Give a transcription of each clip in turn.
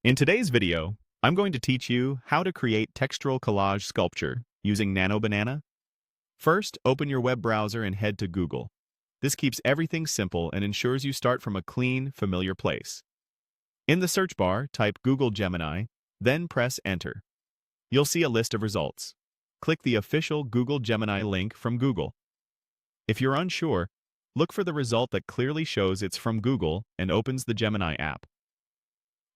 In today's video, I'm going to teach you how to create textural collage sculpture using Nano Banana. First, open your web browser and head to Google. This keeps everything simple and ensures you start from a clean, familiar place. In the search bar, type Google Gemini, then press Enter. You'll see a list of results. Click the official Google Gemini link from Google. If you're unsure, look for the result that clearly shows it's from Google and opens the Gemini app.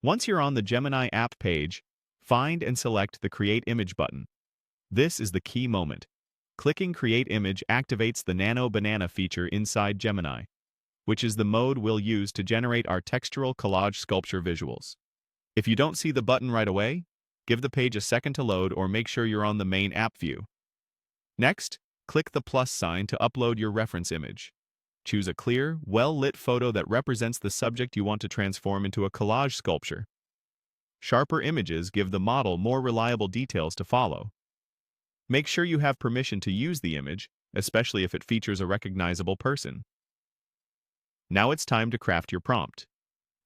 Once you're on the Gemini app page, find and select the Create Image button. This is the key moment. Clicking Create Image activates the Nano Banana feature inside Gemini, which is the mode we'll use to generate our textural collage sculpture visuals. If you don't see the button right away, give the page a second to load or make sure you're on the main app view. Next, click the plus sign to upload your reference image. Choose a clear, well-lit photo that represents the subject you want to transform into a collage sculpture. Sharper images give the model more reliable details to follow. Make sure you have permission to use the image, especially if it features a recognizable person. Now it's time to craft your prompt.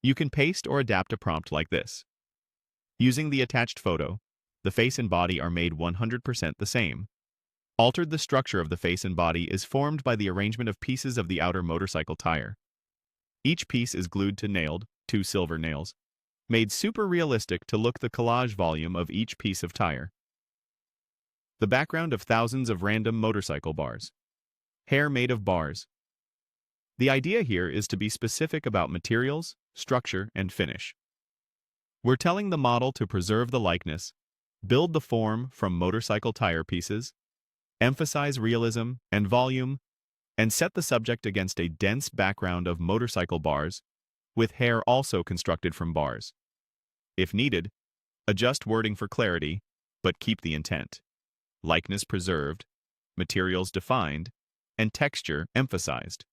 You can paste or adapt a prompt like this. Using the attached photo, the face and body are made 100% the same. Altered the structure of the face and body is formed by the arrangement of pieces of the outer motorcycle tire. Each piece is glued to nailed, 2 silver nails, made super realistic to look the collage volume of each piece of tire. The background of thousands of random motorcycle bars. Hair made of bars. The idea here is to be specific about materials, structure, and finish. We're telling the model to preserve the likeness, build the form from motorcycle tire pieces, emphasize realism and volume, and set the subject against a dense background of motorcycle bars, with hair also constructed from bars. If needed, adjust wording for clarity, but keep the intent. Likeness preserved, materials defined, and texture emphasized.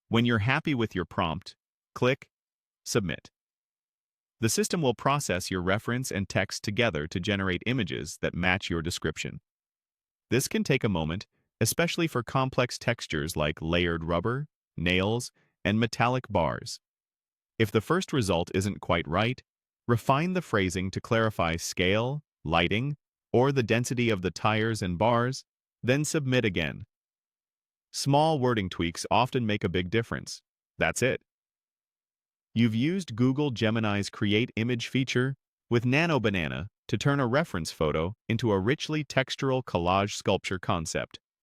When you're happy with your prompt, click Submit. The system will process your reference and text together to generate images that match your description. This can take a moment, especially for complex textures like layered rubber, nails, and metallic bars. If the first result isn't quite right, refine the phrasing to clarify scale, lighting, or the density of the tires and bars, then submit again. Small wording tweaks often make a big difference. That's it. You've used Google Gemini's Create Image feature with Nano Banana to turn a reference photo into a richly textural collage sculpture concept.